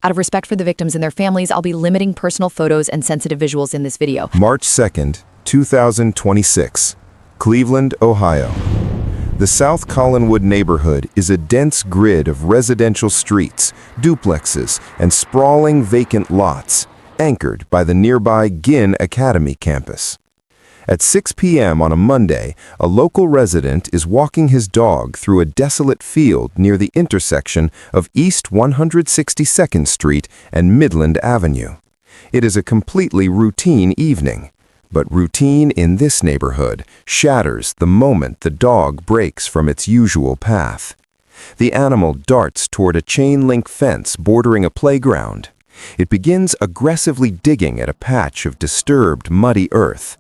Out of respect for the victims and their families, I'll be limiting personal photos and sensitive visuals in this video. March 2nd, 2026, Cleveland, Ohio. The South Collinwood neighborhood is a dense grid of residential streets, duplexes, and sprawling vacant lots, anchored by the nearby Ginn Academy campus. At 6 p.m. on a Monday, a local resident is walking his dog through a desolate field near the intersection of East 162nd Street and Midland Avenue. It is a completely routine evening, but routine in this neighborhood shatters the moment the dog breaks from its usual path. The animal darts toward a chain-link fence bordering a playground. It begins aggressively digging at a patch of disturbed, muddy earth.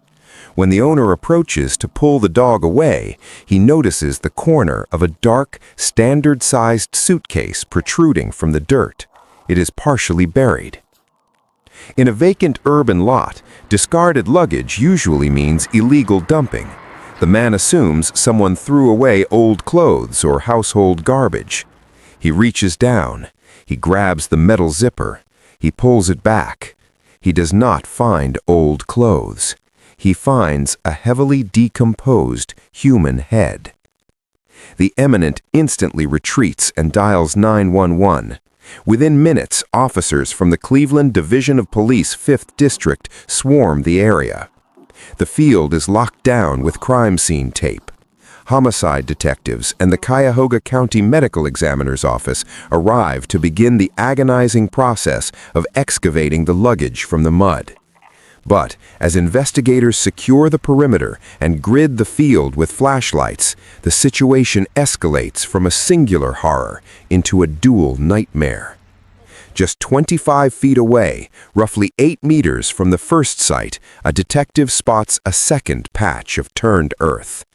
When the owner approaches to pull the dog away, he notices the corner of a dark, standard-sized suitcase protruding from the dirt. It is partially buried. In a vacant urban lot, discarded luggage usually means illegal dumping. The man assumes someone threw away old clothes or household garbage. He reaches down. He grabs the metal zipper. He pulls it back. He does not find old clothes. He finds a heavily decomposed human head. The eminent instantly retreats and dials 911. Within minutes, officers from the Cleveland Division of Police 5th District swarm the area. The field is locked down with crime scene tape. Homicide detectives and the Cuyahoga County Medical Examiner's Office arrive to begin the agonizing process of excavating the luggage from the mud. But as investigators secure the perimeter and grid the field with flashlights, the situation escalates from a singular horror into a dual nightmare. Just 25 feet away, roughly 8 meters from the first site, a detective spots a second patch of turned earth.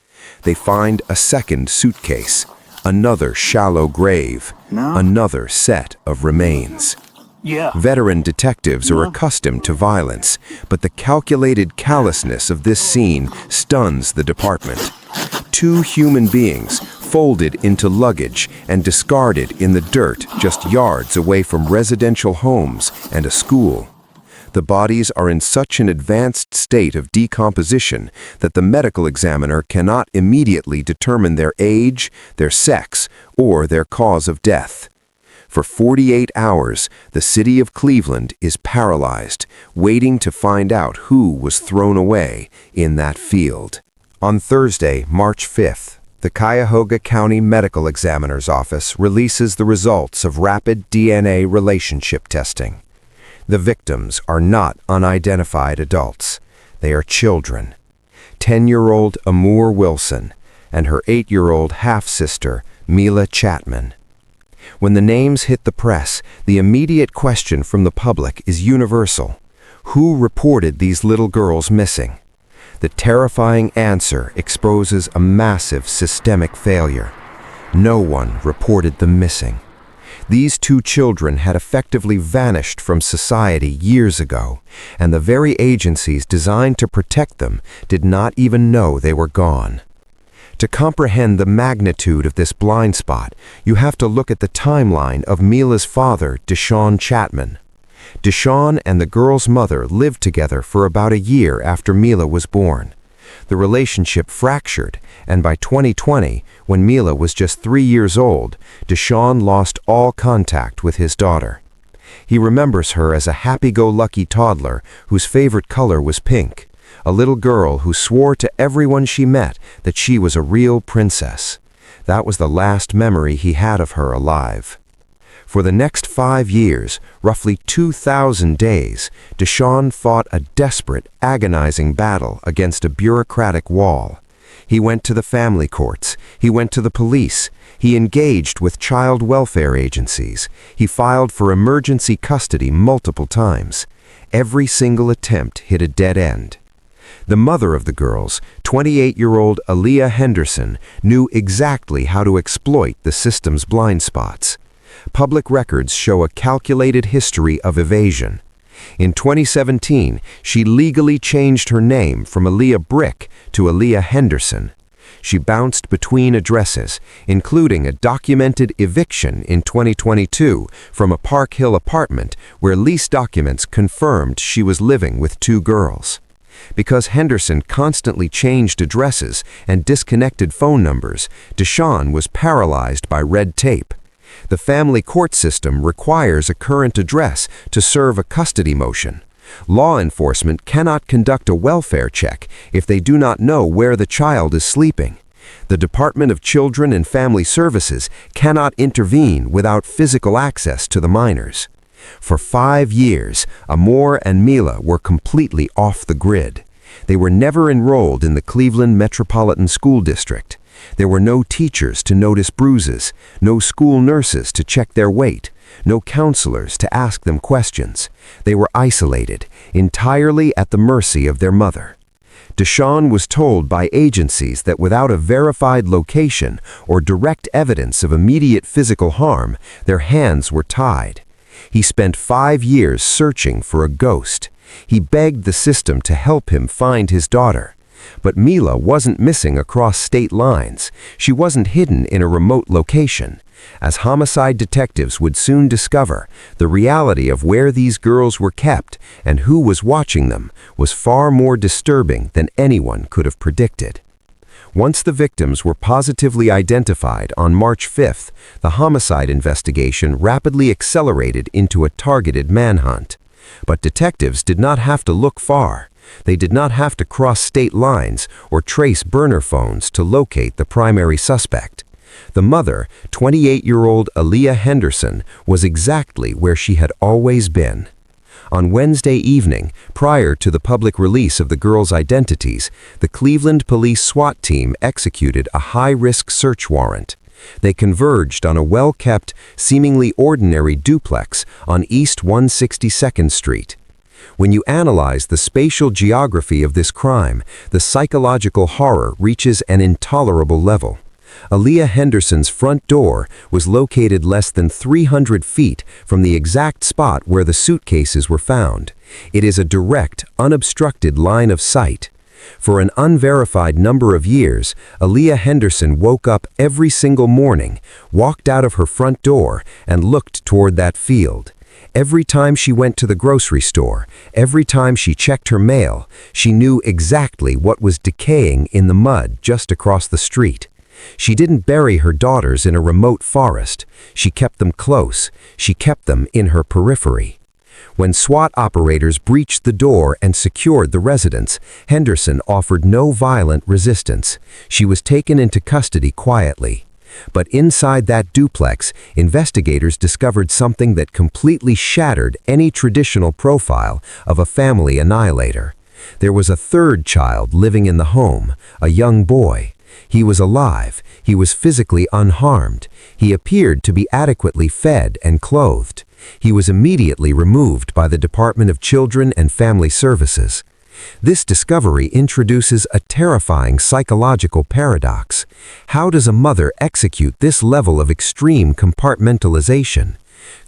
They find a second suitcase, another shallow grave, another set of remains. Veteran detectives are accustomed to violence, but the calculated callousness of this scene stuns the department. 2 human beings folded into luggage and discarded in the dirt just yards away from residential homes and a school. The bodies are in such an advanced state of decomposition that the medical examiner cannot immediately determine their age, their sex, or their cause of death. For 48 hours, the city of Cleveland is paralyzed, waiting to find out who was thrown away in that field. On Thursday, March 5th, the Cuyahoga County Medical Examiner's Office releases the results of rapid DNA relationship testing. The victims are not unidentified adults. They are children. 10-year-old Amor Wilson and her 8-year-old half-sister, Mila Chatman. When the names hit the press, the immediate question from the public is universal. Who reported these little girls missing? The terrifying answer exposes a massive systemic failure. No one reported them missing. These 2 children had effectively vanished from society years ago, and the very agencies designed to protect them did not even know they were gone. To comprehend the magnitude of this blind spot, you have to look at the timeline of Mila's father, Deshaun Chatman. Deshaun and the girl's mother lived together for about a year after Mila was born. The relationship fractured, and by 2020, when Mila was just 3 years old, Deshaun lost all contact with his daughter. He remembers her as a happy-go-lucky toddler whose favorite color was pink. A little girl who swore to everyone she met that she was a real princess. That was the last memory he had of her alive. For the next 5 years, roughly 2,000 days, Deshaun fought a desperate, agonizing battle against a bureaucratic wall. He went to the family courts. He went to the police. He engaged with child welfare agencies. He filed for emergency custody multiple times. Every single attempt hit a dead end. The mother of the girls, 28-year-old Aliyah Henderson, knew exactly how to exploit the system's blind spots. Public records show a calculated history of evasion. In 2017, she legally changed her name from Aliyah Brick to Aliyah Henderson. She bounced between addresses, including a documented eviction in 2022 from a Park Hill apartment where lease documents confirmed she was living with 2 girls. Because Henderson constantly changed addresses and disconnected phone numbers, Deshawn was paralyzed by red tape. The family court system requires a current address to serve a custody motion. Law enforcement cannot conduct a welfare check if they do not know where the child is sleeping. The Department of Children and Family Services cannot intervene without physical access to the minors. For 5 years, Amor and Mila were completely off the grid. They were never enrolled in the Cleveland Metropolitan School District. There were no teachers to notice bruises, no school nurses to check their weight, no counselors to ask them questions. They were isolated, entirely at the mercy of their mother. Deshawn was told by agencies that without a verified location or direct evidence of immediate physical harm, their hands were tied. He spent 5 years searching for a ghost. He begged the system to help him find his daughter. But Mila wasn't missing across state lines. She wasn't hidden in a remote location. As homicide detectives would soon discover, the reality of where these girls were kept and who was watching them was far more disturbing than anyone could have predicted. Once the victims were positively identified on March 5th, the homicide investigation rapidly accelerated into a targeted manhunt. But detectives did not have to look far. They did not have to cross state lines or trace burner phones to locate the primary suspect. The mother, 28-year-old Aliyah Henderson, was exactly where she had always been. On Wednesday evening, prior to the public release of the girls' identities, the Cleveland Police SWAT team executed a high-risk search warrant. They converged on a well-kept, seemingly ordinary duplex on East 162nd Street. When you analyze the spatial geography of this crime, the psychological horror reaches an intolerable level. Aliyah Henderson's front door was located less than 300 feet from the exact spot where the suitcases were found. It is a direct, unobstructed line of sight. For an unverified number of years, Aliyah Henderson woke up every single morning, walked out of her front door, and looked toward that field. Every time she went to the grocery store, every time she checked her mail, she knew exactly what was decaying in the mud just across the street. She didn't bury her daughters in a remote forest. She kept them close. She kept them in her periphery. When SWAT operators breached the door and secured the residence, Henderson offered no violent resistance. She was taken into custody quietly. But inside that duplex, investigators discovered something that completely shattered any traditional profile of a family annihilator. There was a third child living in the home, a young boy. He was alive. He was physically unharmed. He appeared to be adequately fed and clothed. He was immediately removed by the Department of Children and Family Services. This discovery introduces a terrifying psychological paradox. How does a mother execute this level of extreme compartmentalization?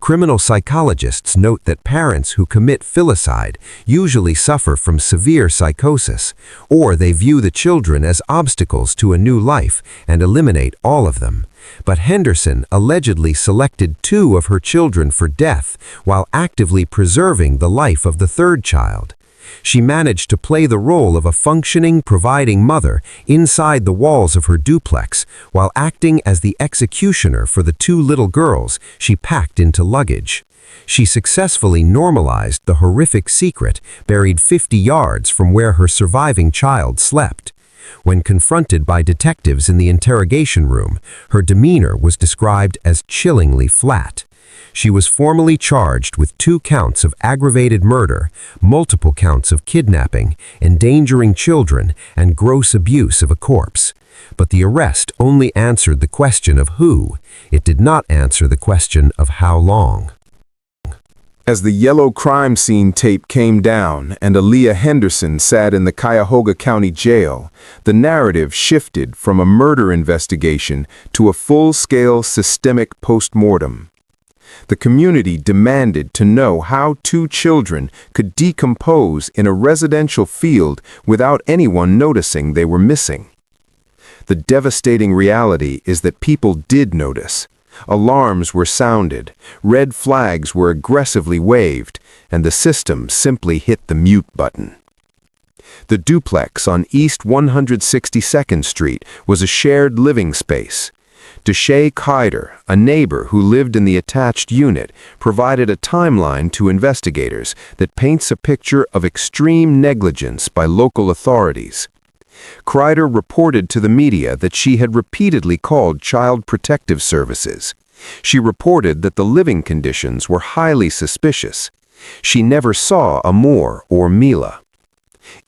Criminal psychologists note that parents who commit filicide usually suffer from severe psychosis, or they view the children as obstacles to a new life and eliminate all of them. But Henderson allegedly selected 2 of her children for death while actively preserving the life of the third child. She managed to play the role of a functioning, providing mother inside the walls of her duplex, while acting as the executioner for the 2 little girls she packed into luggage. She successfully normalized the horrific secret buried 50 yards from where her surviving child slept. When confronted by detectives in the interrogation room, her demeanor was described as chillingly flat. She was formally charged with 2 counts of aggravated murder, multiple counts of kidnapping, endangering children, and gross abuse of a corpse. But the arrest only answered the question of who. It did not answer the question of how long. As the yellow crime scene tape came down and Aliyah Henderson sat in the Cuyahoga County Jail, the narrative shifted from a murder investigation to a full-scale systemic postmortem. The community demanded to know how 2 children could decompose in a residential field without anyone noticing they were missing. The devastating reality is that people did notice. Alarms were sounded, red flags were aggressively waved, and the system simply hit the mute button. The duplex on East 162nd Street was a shared living space. Deshay Kaider, a neighbor who lived in the attached unit, provided a timeline to investigators that paints a picture of extreme negligence by local authorities. Kreider reported to the media that she had repeatedly called Child Protective Services. She reported that the living conditions were highly suspicious. She never saw Amor or Mila.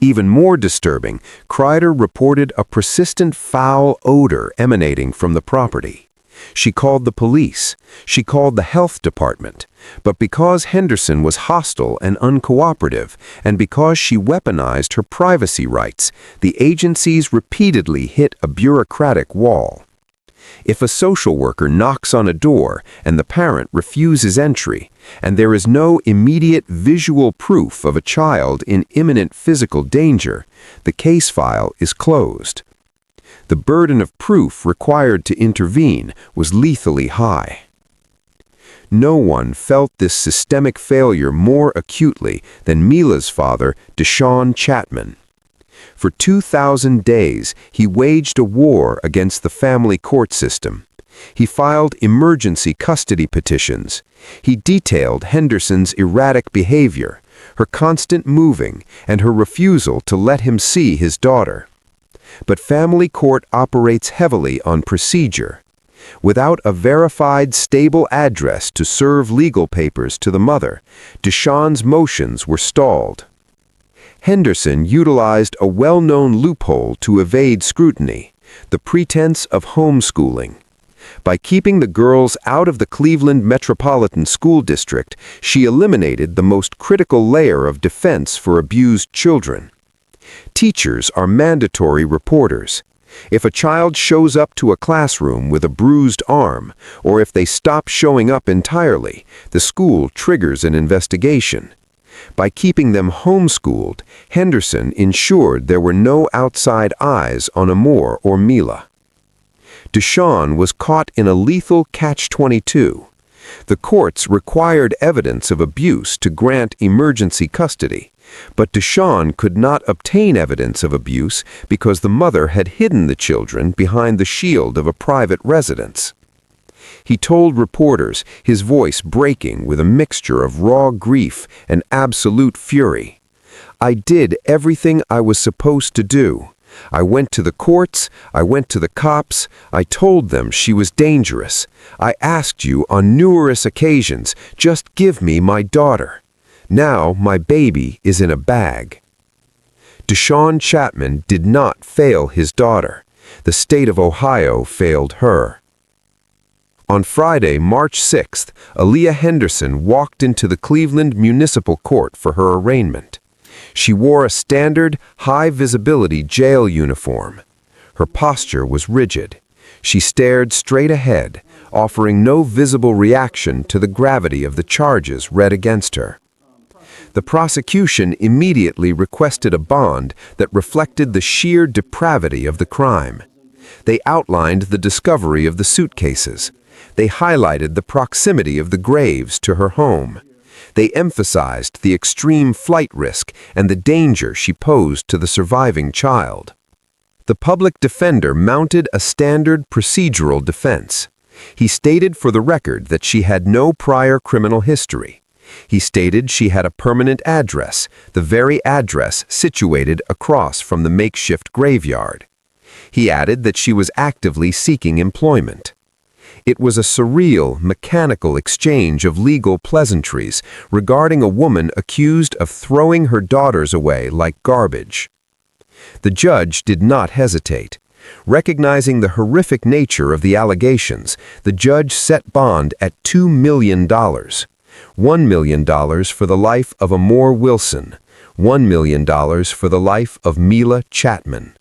Even more disturbing, Kreider reported a persistent foul odor emanating from the property. She called the police. She called the health department. But because Henderson was hostile and uncooperative, and because she weaponized her privacy rights, the agencies repeatedly hit a bureaucratic wall. If a social worker knocks on a door and the parent refuses entry, and there is no immediate visual proof of a child in imminent physical danger, the case file is closed. The burden of proof required to intervene was lethally high. No one felt this systemic failure more acutely than Mila's father, Chatman. For 2,000 days, he waged a war against the family court system. He filed emergency custody petitions. He detailed Henderson's erratic behavior, her constant moving, and her refusal to let him see his daughter. But family court operates heavily on procedure. Without a verified, stable address to serve legal papers to the mother, Deshawn's motions were stalled. Henderson utilized a well-known loophole to evade scrutiny, the pretense of homeschooling. By keeping the girls out of the Cleveland Metropolitan School District, she eliminated the most critical layer of defense for abused children. Teachers are mandatory reporters. If a child shows up to a classroom with a bruised arm, or if they stop showing up entirely, the school triggers an investigation. By keeping them homeschooled, Henderson ensured there were no outside eyes on Amor or Mila. Deshawn was caught in a lethal catch-22. The courts required evidence of abuse to grant emergency custody, but Deshawn could not obtain evidence of abuse because the mother had hidden the children behind the shield of a private residence. He told reporters, his voice breaking with a mixture of raw grief and absolute fury, "I did everything I was supposed to do. I went to the courts, I went to the cops, I told them she was dangerous. I asked you on numerous occasions, just give me my daughter. Now my baby is in a bag." Chatman did not fail his daughter. The state of Ohio failed her. On Friday, March 6th, Aliyah Henderson walked into the Cleveland Municipal Court for her arraignment. She wore a standard, high-visibility jail uniform. Her posture was rigid. She stared straight ahead, offering no visible reaction to the gravity of the charges read against her. The prosecution immediately requested a bond that reflected the sheer depravity of the crime. They outlined the discovery of the suitcases. They highlighted the proximity of the graves to her home. They emphasized the extreme flight risk and the danger she posed to the surviving child. The public defender mounted a standard procedural defense. He stated for the record that she had no prior criminal history. He stated she had a permanent address, the very address situated across from the makeshift graveyard. He added that she was actively seeking employment. It was a surreal, mechanical exchange of legal pleasantries regarding a woman accused of throwing her daughters away like garbage. The judge did not hesitate. Recognizing the horrific nature of the allegations, the judge set bond at $2 million. $1 million for the life of Amor Wilson, $1 million for the life of Mila Chatman.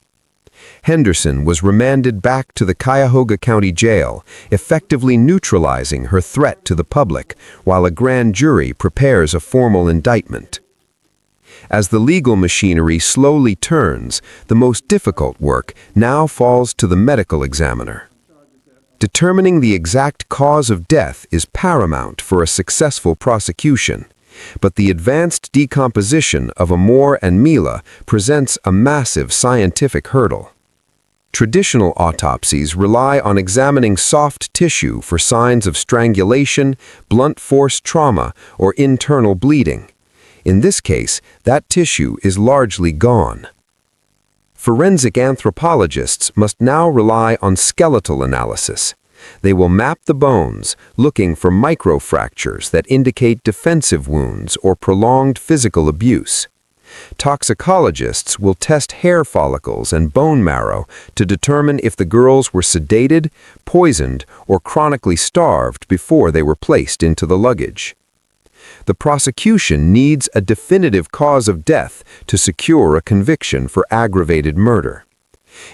Henderson was remanded back to the Cuyahoga County Jail, effectively neutralizing her threat to the public, while a grand jury prepares a formal indictment. As the legal machinery slowly turns, the most difficult work now falls to the medical examiner. Determining the exact cause of death is paramount for a successful prosecution, but the advanced decomposition of Amor and Mila presents a massive scientific hurdle. Traditional autopsies rely on examining soft tissue for signs of strangulation, blunt force trauma, or internal bleeding. In this case, that tissue is largely gone. Forensic anthropologists must now rely on skeletal analysis. They will map the bones, looking for microfractures that indicate defensive wounds or prolonged physical abuse. Toxicologists will test hair follicles and bone marrow to determine if the girls were sedated, poisoned, or chronically starved before they were placed into the luggage. The prosecution needs a definitive cause of death to secure a conviction for aggravated murder.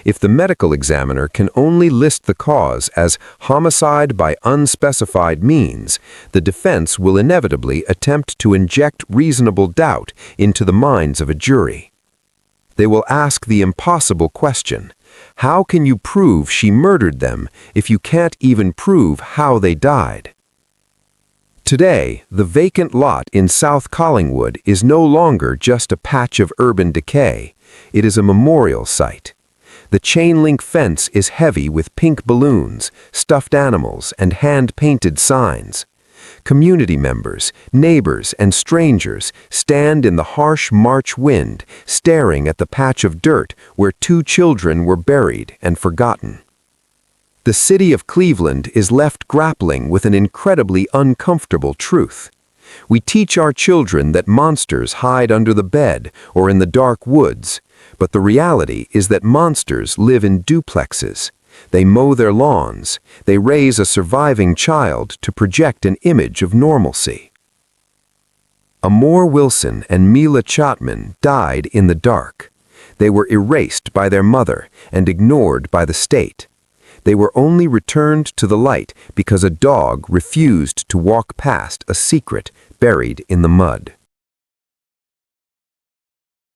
If the medical examiner can only list the cause as homicide by unspecified means, the defense will inevitably attempt to inject reasonable doubt into the minds of a jury. They will ask the impossible question: how can you prove she murdered them if you can't even prove how they died? Today, the vacant lot in South Collingwood is no longer just a patch of urban decay. It is a memorial site. The chain-link fence is heavy with pink balloons, stuffed animals, and hand-painted signs. Community members, neighbors, and strangers stand in the harsh March wind, staring at the patch of dirt where 2 children were buried and forgotten. The city of Cleveland is left grappling with an incredibly uncomfortable truth. We teach our children that monsters hide under the bed or in the dark woods, but the reality is that monsters live in duplexes. They mow their lawns. They raise a surviving child to project an image of normalcy. Amor Wilson and Mila Chatman died in the dark. They were erased by their mother and ignored by the state. They were only returned to the light because a dog refused to walk past a secret buried in the mud.